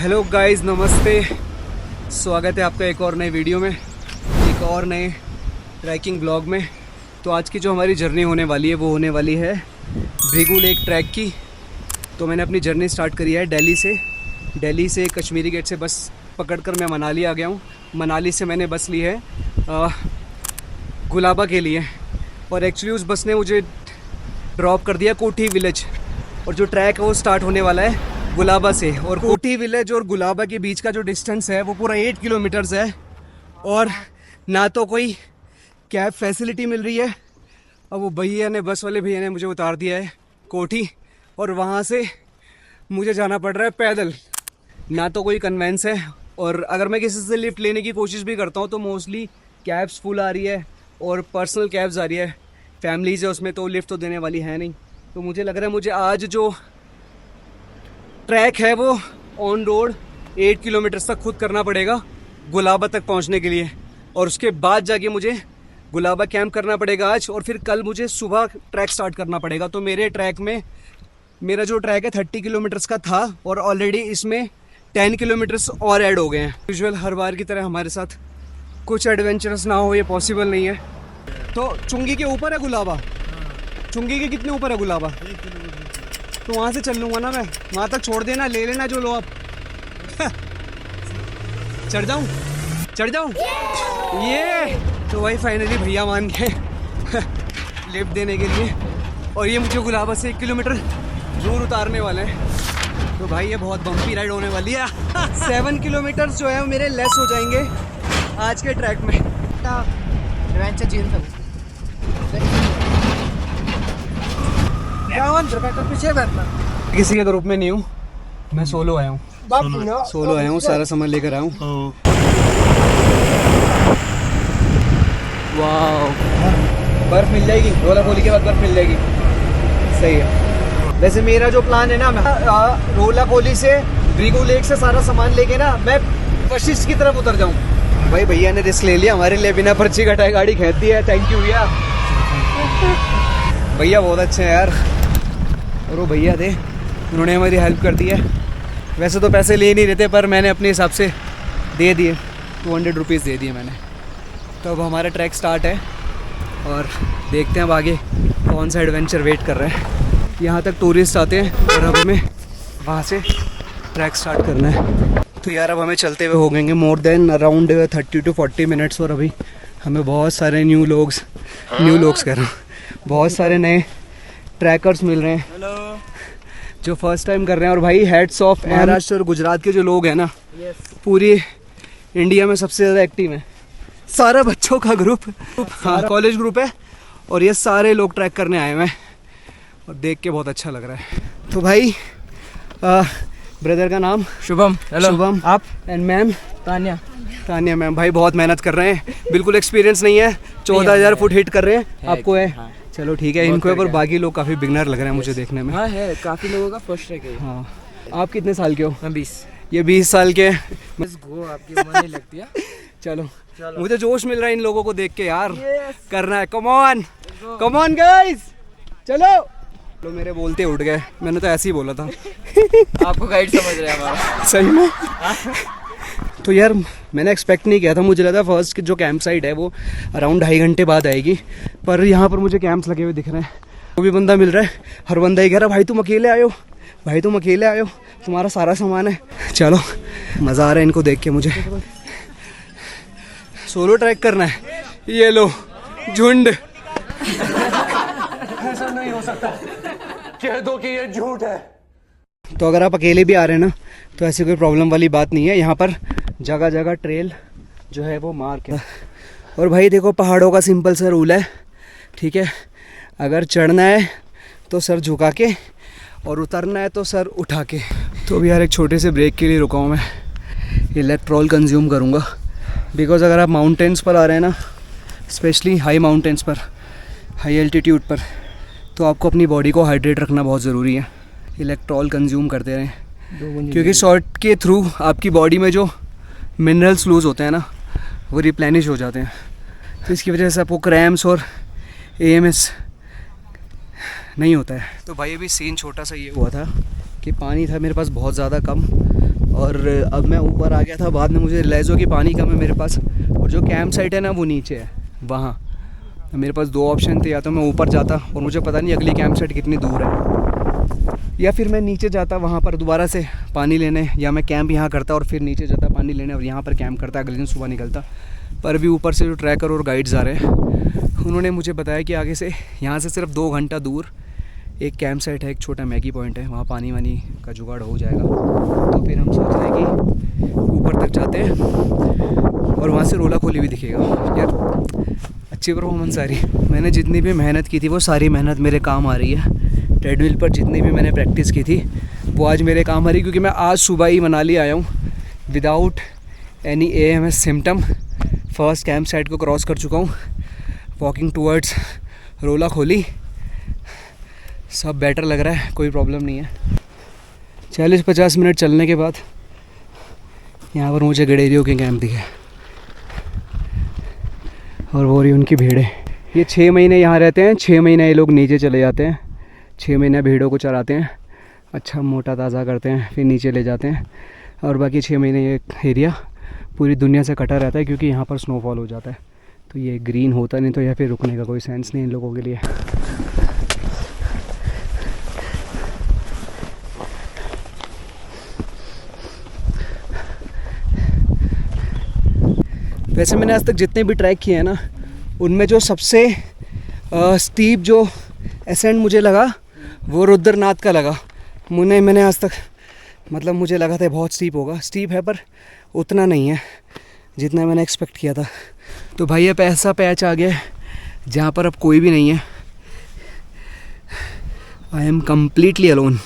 Hello guys, नमस्ते। स्वागत है आपका एक और नए वीडियो में, एक और नए ट्रैकिंग ब्लॉग में। तो आज की जो हमारी जर्नी होने वाली है वो होने वाली है भृगु लेक ट्रैक की। तो मैंने अपनी जर्नी स्टार्ट करी है दिल्ली से कश्मीरी गेट से बस पकड़कर मैं मनाली आ गया हूँ। मनाली से मैंने बस ली है गुलाबा के लिए, और एक्चुअली उस बस ने मुझे ड्रॉप कर दिया कोठी विलेज, और जो ट्रैक है वो स्टार्ट होने वाला है गुलाबा से। और कोठी विलेज और गुलाबा के बीच का जो डिस्टेंस है वो पूरा 8 किलोमीटर्स है, और ना तो कोई कैब फैसिलिटी मिल रही है। अब वो भैया ने, बस वाले भैया ने मुझे उतार दिया है कोठी, और वहाँ से मुझे जाना पड़ रहा है पैदल। ना तो कोई कन्वेंस है, और अगर मैं किसी से लिफ्ट लेने की कोशिश भी करता हूँ तो मोस्टली कैब्स फुल आ रही है और पर्सनल कैब्स आ रही है। फैमिलीज़ है उसमें, तो लिफ्ट तो देने वाली है नहीं। तो मुझे लग रहा है मुझे आज जो ट्रैक है वो ऑन रोड 8 किलोमीटर्स तक खुद करना पड़ेगा गुलाबा तक पहुंचने के लिए, और उसके बाद जाके मुझे गुलाबा कैंप करना पड़ेगा आज, और फिर कल मुझे सुबह ट्रैक स्टार्ट करना पड़ेगा। तो मेरे ट्रैक में, मेरा जो ट्रैक है 30 किलोमीटर्स का था, और ऑलरेडी इसमें 10 किलोमीटर्स और ऐड हो गए हैं। यूजुअल हर बार की तरह हमारे साथ कुछ एडवेंचरस ना हो, ये पॉसिबल नहीं है। तो चुंगी के ऊपर है गुलाबा? चुंगी के कितने ऊपर है गुलाबा? तो वहाँ से चल लूँगा ना मैं, वहाँ तक छोड़ देना, ले लेना जो लो आप। चढ़ जाऊँ ये तो भाई फाइनली भैया मान गए लिफ्ट देने के लिए, और ये मुझे गुलाबा से 1 किलोमीटर दूर उतारने वाले हैं। तो भाई ये बहुत बम्पी राइड होने वाली है 7 किलोमीटर जो है मेरे लेस हो जाएंगे आज के ट्रैक में। पीछे बैठना, किसी के ग्रुप में नहीं हूँ, मैं सोलो आया हूँ, सारा सामान लेकर आया हूँ। वाह, बर्फ मिल जाएगी, रोला खोली के बाद बर्फ मिल जाएगी। सही है। वैसे मेरा जो प्लान है ना, मैं रोला कोली से भृगु लेक से सारा सामान लेके ना मैं वशिष्ठ की तरफ उतर जाऊँ। भाई भैया ने रिस्क ले लिया हमारे लिए, बिना पर्ची कटाए गाड़ी खींच दी है। थैंक यू भैया, भैया बहुत अच्छे हैं यार। और वो भैया थे, उन्होंने हमारी हेल्प कर दी है। वैसे तो पैसे ले नहीं रहते, पर मैंने अपने हिसाब से दे दिए, 200 रुपीज़ दे दिए मैंने। तो अब हमारा ट्रैक स्टार्ट है, और देखते हैं अब आगे कौन सा एडवेंचर वेट कर रहे हैं। यहाँ तक टूरिस्ट आते हैं, और अब हमें वहाँ से ट्रैक स्टार्ट करना है। तो यार अब हमें चलते हुए हो गएंगे more than around 30 to 40 minutes, और अभी हमें बहुत सारे न्यू लोग्स कह रहा हूँ, बहुत सारे नए ट्रैकर्स मिल रहे हैं जो फर्स्ट टाइम कर रहे हैं। और भाई हेड्स ऑफ, महाराष्ट्र और गुजरात के जो लोग हैं ना, पूरी इंडिया में सबसे ज़्यादा एक्टिव हैं। सारा बच्चों का ग्रुप, हाँ कॉलेज ग्रुप है, और ये सारे लोग ट्रैक करने आए हुए हैं, और देख के बहुत अच्छा लग रहा है। तो भाई ब्रदर का नाम शुभम। हेलो शुभम। आप? And ma'am Tania ma'am. भाई बहुत मेहनत कर रहे हैं, बिल्कुल एक्सपीरियंस नहीं है, 14,000 फुट हिट कर रहे हैं। आपको है? हाँ। चलो ठीक है, इनको है, पर बाकी लोग काफ़ी बिगनर लग रहे हैं मुझे देखने में। हाँ है, काफ़ी लोगों का फर्स्ट ट्रैक है। हाँ। आप कितने साल के हो? मैं 20। ये 20 साल के। बस गो, आपकी उम्र नहीं लगती है। चलो मुझे जोश मिल रहा है इन लोगों को देख के यार। करना है, कम ऑन गाइस, चलो। लो मेरे बोलते उठ गए, मैंने तो ऐसे ही बोला था आपको गाइड समझ रहे हैं हमारा। सही में। तो यार मैंने एक्सपेक्ट नहीं किया था, मुझे लगा फर्स्ट जो कैंप साइट है वो अराउंड 2.5 घंटे बाद आएगी, पर यहाँ पर मुझे कैंप्स लगे हुए दिख रहे हैं। वो भी बंदा मिल रहा है, हर बंदा ही कह रहा भाई तुम अकेले आए हो, तुम्हारा सारा सामान है। चलो मज़ा आ रहा है इनको देख के मुझे। सोलो ट्रैक करना है, ये लो झुंड। ऐसा नहीं हो सकता, कह दो कि ये झूठ है। तो अगर आप अकेले भी आ रहे हैं ना, तो ऐसी कोई प्रॉब्लम वाली बात नहीं है। यहाँ पर जगह जगह ट्रेल जो है वो मार्क है। और भाई देखो, पहाड़ों का सिंपल सा रूल है, ठीक है? अगर चढ़ना है तो सर झुका के, और उतरना है तो सर उठा के। तो भी यार एक छोटे से ब्रेक के लिए रुका हूँ मैं, इलेक्ट्रॉल कंज्यूम करूँगा, बिकॉज़ अगर आप माउंटेन्स पर आ रहे हैं ना, स्पेशली हाई माउंटेन्स पर, हाई एल्टीट्यूड पर, तो आपको अपनी बॉडी को हाइड्रेट रखना बहुत ज़रूरी है। इलेक्ट्रॉल कंज्यूम करते रहें, क्योंकि शॉर्ट के थ्रू आपकी बॉडी में जो मिनरल्स लूज़ होते हैं ना, वो रिप्लेनिश हो जाते हैं। तो इसकी वजह से आपको क्रैम्स और AMS नहीं होता है। तो भाई अभी सीन छोटा सा ये हुआ था कि पानी था मेरे पास बहुत ज़्यादा कम, और अब मैं ऊपर आ गया था, बाद में मुझे रियलाइज़ हो कि पानी कम है मेरे पास, और जो कैंप साइट है ना वो नीचे है वहाँ। मेरे पास दो ऑप्शन थे, या तो मैं ऊपर जाता और मुझे पता नहीं अगली कैंप साइट कितनी दूर है, या फिर मैं नीचे जाता वहाँ पर दोबारा से पानी लेने, या मैं कैंप यहाँ करता और फिर नीचे जाता पानी लेने और यहाँ पर कैंप करता, अगले दिन सुबह निकलता। पर अभी ऊपर से जो ट्रैकर और गाइड्स आ रहे हैं उन्होंने मुझे बताया कि आगे से यहाँ से सिर्फ 2 घंटा दूर एक कैंप साइट है, एक छोटा मैगी पॉइंट है, वहाँ पानी वानी का जुगाड़ हो जाएगा। तो फिर हम सोच रहे हैं कि ऊपर तक जाते हैं और वहाँ से रोला खोली भी दिखेगा। यार अच्छी परफॉर्मेंस आ रही है। मैंने जितनी भी मेहनत की थी वो सारी मेहनत मेरे काम आ रही है। ट्रेडमिल पर जितनी भी मैंने प्रैक्टिस की थी वो आज मेरे काम आ रही, क्योंकि मैं आज सुबह ही मनाली आया हूँ without any AMS symptom. First camp site को क्रॉस कर चुका हूँ, वॉकिंग टूवर्ड्स रोला खोली। सब बेटर लग रहा है, कोई प्रॉब्लम नहीं है। 40-50 मिनट चलने के बाद यहाँ पर मुझे गडेरियों के कैंप दिखे और वो रही उनकी भीड़ें। ये 6 महीने यहाँ रहते हैं, 6 महीने ये लोग नीचे चले जाते हैं, 6 महीने भीड़ों को चराते हैं, अच्छा मोटा ताज़ा करते हैं, फिर नीचे ले जाते हैं, और बाकी 6 महीने ये एरिया पूरी दुनिया से कटा रहता है, क्योंकि यहाँ पर स्नोफॉल हो जाता है। तो ये ग्रीन होता नहीं तो या फिर रुकने का कोई सेंस नहीं इन लोगों के लिए। वैसे मैंने आज तक जितने भी ट्रैक किए हैं ना, उनमें जो सबसे स्टीप जो एसेंट मुझे लगा वो रुद्रनाथ का लगा। मैंने आज तक मतलब मुझे लगा था बहुत स्टीप होगा, स्टीप है पर उतना नहीं है जितना मैंने एक्सपेक्ट किया था। तो भाई अब ऐसा पैच आ गया है जहाँ पर अब कोई भी नहीं है। I am completely alone.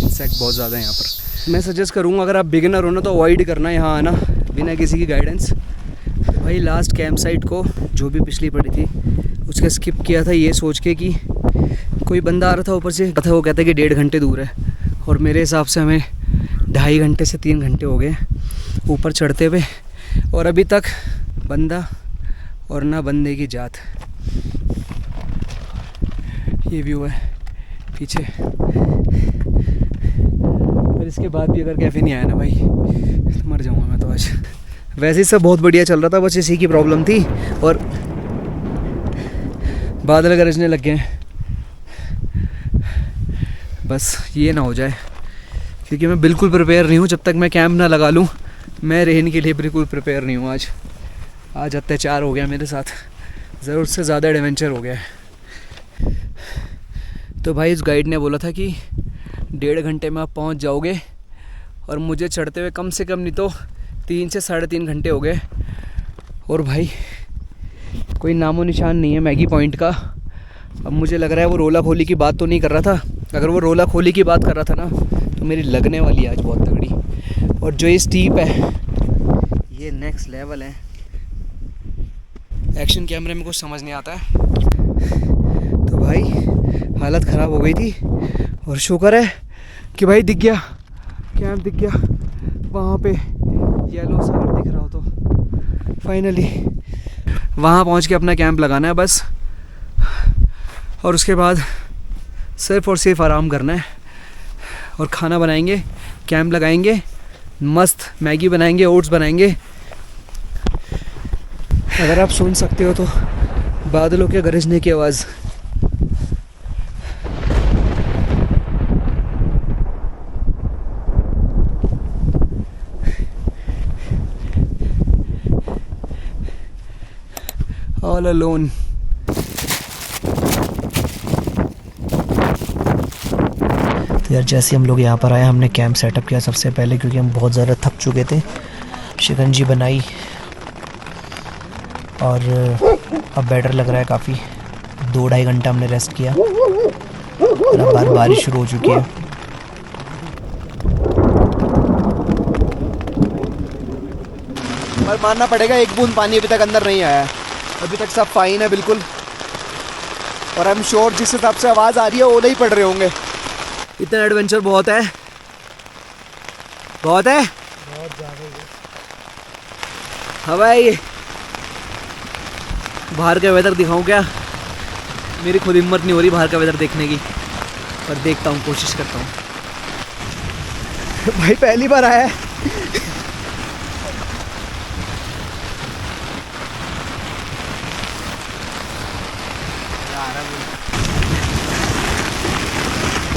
Insect बहुत ज़्यादा है यहाँ पर। मैं सजेस्ट करूँगा अगर आप बिगिनर हो ना तो अवॉइड करना यहाँ आना बिना किसी की गाइडेंस। भाई लास्ट कैंप साइट को जो भी पिछली पड़ी थी उसका स्किप किया था ये सोच के कि कोई बंदा आ रहा था ऊपर से, वो कहता है कि 1.5 घंटे दूर है, और मेरे हिसाब से हमें 2.5 घंटे से 3 घंटे हो गए ऊपर चढ़ते हुए, और अभी तक बंदा और ना बंदे की जात। ये व्यू है पीछे, पर इसके बाद भी अगर कैफ़े नहीं आया ना भाई तो मर जाऊँगा मैं तो आज। वैसे ही सब बहुत बढ़िया चल रहा था, बस इसी की प्रॉब्लम थी, और बादल गरजने लग गए हैं। बस ये ना हो जाए, क्योंकि मैं बिल्कुल प्रिपेयर नहीं हूँ। जब तक मैं कैंप ना लगा लूँ मैं रहने के लिए बिल्कुल प्रिपेयर नहीं हूँ। आज अत्याचार हो गया मेरे साथ, ज़रूरत से ज़्यादा एडवेंचर हो गया है। तो भाई इस गाइड ने बोला था कि 1.5 घंटे में आप पहुँच जाओगे, और मुझे चढ़ते हुए कम से कम नहीं तो 3 से 3.5 घंटे हो गए, और भाई कोई नामो निशान नहीं है मैगी पॉइंट का। अब मुझे लग रहा है वो रोला खोली की बात तो नहीं कर रहा था। अगर वो रोला खोली की बात कर रहा था ना तो मेरी लगने वाली है आज बहुत तगड़ी। और जो ये स्टीप है ये नेक्स्ट लेवल है। एक्शन कैमरे में कुछ समझ नहीं आता है। तो भाई हालत ख़राब हो गई थी, और शुक्र है कि भाई दिख गया कैंप, दिख गया वहाँ पे येलो सा अगर दिख रहा हो तो। फाइनली वहाँ पहुँच के अपना कैंप लगाना है बस, और उसके बाद सिर्फ और सिर्फ आराम करना है, और खाना बनाएंगे, कैंप लगाएंगे, मस्त मैगी बनाएंगे, ओट्स बनाएंगे। अगर आप सुन सकते हो तो बादलों के गरजने की आवाज़। All alone. तो यार जैसे हम लोग यहाँ पर आए हमने कैंप सेटअप किया सबसे पहले, क्योंकि हम बहुत ज़्यादा थक चुके थे। शिकंजी बनाई और अब बेटर लग रहा है काफ़ी। 2-2.5 घंटा हमने रेस्ट किया और अब बारिश शुरू हो चुकी है। पर मानना पड़ेगा एक बूंद पानी अभी तक अंदर नहीं आया है, अभी तक सब फाइन है बिल्कुल। और आई एम श्योर जिस हिसाब से आवाज़ आ रही है ओले ही पड़ रहे होंगे। इतना एडवेंचर बहुत है, बहुत है, बहुत ज़्यादा। हाँ भाई बाहर का वेदर दिखाऊं क्या? मेरी खुद हिम्मत नहीं हो रही बाहर का वेदर देखने की, पर देखता हूँ, कोशिश करता हूँ। भाई पहली बार आया है।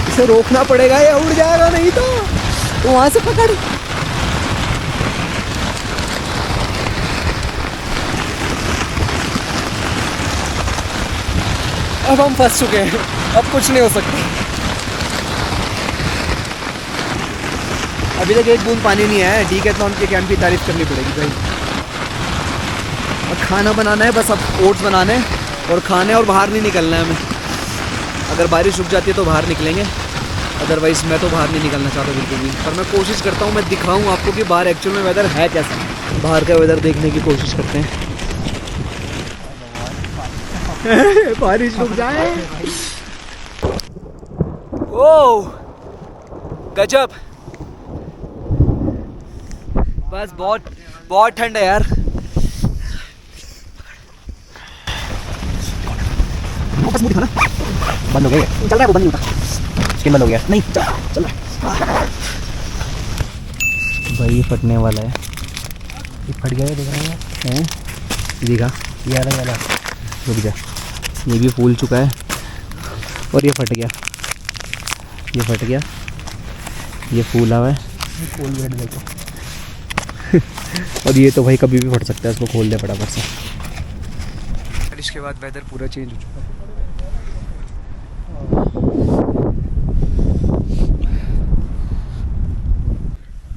इसे रोकना पड़ेगा, ये उड़ जाएगा नहीं तो वहां से पकड़। अब हम फंस चुके हैं, अब कुछ नहीं हो सकता। अभी तक एक बूंद पानी नहीं आया है। डीकैथलॉन के कैंप की तारीफ करनी पड़ेगी भाई। और खाना बनाना है बस, अब ओट्स बनाने और खाने, और बाहर नहीं निकलना है हमें। अगर बारिश रुक जाती है तो बाहर निकलेंगे, अदरवाइज़ मैं तो बाहर नहीं निकलना चाहता बिल्कुल भी। पर मैं कोशिश करता हूँ, मैं दिखाऊँ आपको कि बाहर एक्चुअल में वेदर है कैसा। बाहर का वेदर देखने की कोशिश करते हैं। बारिश रुक जाए। ओह गजब, बस बहुत बहुत ठंड है यार। बस मुझे खाना बंद हो गया, चल रहा है वो, बंद नहीं होता, स्किन बंद हो गया, नहीं चल रहा भाई। ये फटने वाला है, ये फट गया है, दिख रहा है, दिखा ये वाला, रुक जा, ये भी फूल चुका है और ये फट गया, ये फट गया, ये फूला हुआ है, खोल देखो। और ये तो भाई कभी भी फट सकता है, इसको खोल दे फटाफट से। बारिश के बाद वेदर पूरा चेंज हो चुका है।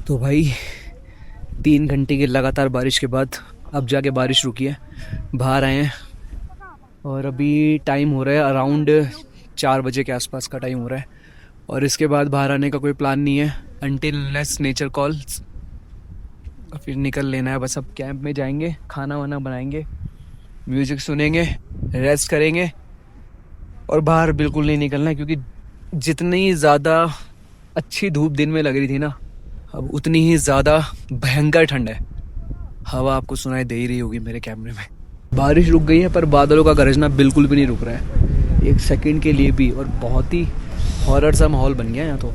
तो भाई 3 घंटे की लगातार बारिश के बाद अब जाके बारिश रुकी है। बाहर आए हैं और अभी टाइम हो रहा है अराउंड 4 बजे के आसपास का टाइम हो रहा है। और इसके बाद बाहर आने का कोई प्लान नहीं है अनटिल अनलेस नेचर कॉल्स। फिर निकल लेना है बस। अब कैंप में जाएंगे, खाना वाना बनाएंगे, म्यूज़िक सुनेंगे, रेस्ट करेंगे और बाहर बिल्कुल नहीं निकलना है, क्योंकि जितनी ज़्यादा अच्छी धूप दिन में लग रही थी ना, अब उतनी ही ज़्यादा भयंकर ठंड है। हवा आपको सुनाई दे ही रही होगी मेरे कैमरे में। बारिश रुक गई है पर बादलों का गरजना बिल्कुल भी नहीं रुक रहा है एक सेकंड के लिए भी। और बहुत ही हॉरर सा माहौल बन गया है यहाँ तो।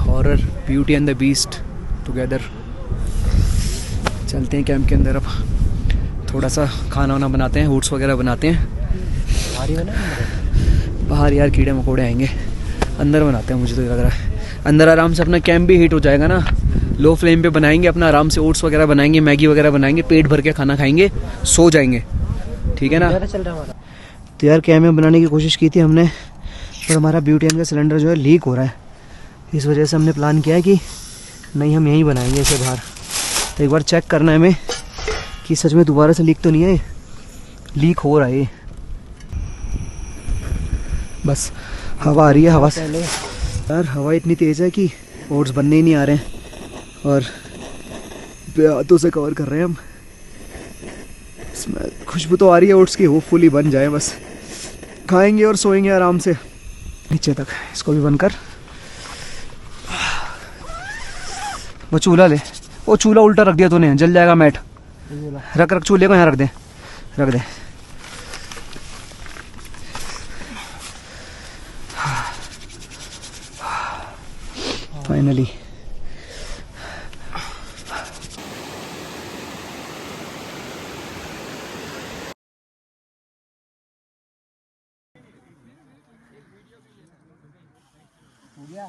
Horror, beauty and the beast together. चलते हैं कैंप के अंदर, अब थोड़ा सा खाना वाना बनाते हैं, ओट्स वगैरह बनाते हैं। बाहर यार कीड़े मकोड़े आएंगे, अंदर बनाते हैं। मुझे तो लग रहा है अंदर आराम से अपना कैंप भी हीट हो जाएगा ना। लो फ्लेम पे बनाएंगे अपना, आराम से ओट्स वगैरह बनाएंगे, मैगी वगैरह बनाएंगे, पेट भर के खाना खाएंगे, सो जाएंगे, ठीक है ना। तो यार कैंप में बनाने की कोशिश की थी हमने, पर हमारा ब्यूटेन का सिलेंडर जो है लीक हो रहा है। इस वजह से हमने प्लान किया है कि नहीं, हम यहीं बनाएंगे इसे बाहर। तो एक बार चेक करना है हमें कि सच में दोबारा से लीक तो नहीं है। लीक हो रहा है ये, बस हवा आ रही है। हवा से यार हवा इतनी तेज़ है कि ओट्स बनने ही नहीं आ रहे हैं और हाथों से कवर कर रहे हैं हम। इसमें खुशबू तो आ रही है ओट्स की, होपफुली बन जाए बस। खाएंगे और सोएंगे आराम से नीचे तक। इसको भी बंद कर। वो चूल्हा ले, वो चूल्हा उल्टा रख दिया तूने, जल जाएगा मैट। रख रख चूल्हे को यहाँ रख दे, रख दे। फाइनली हो गया।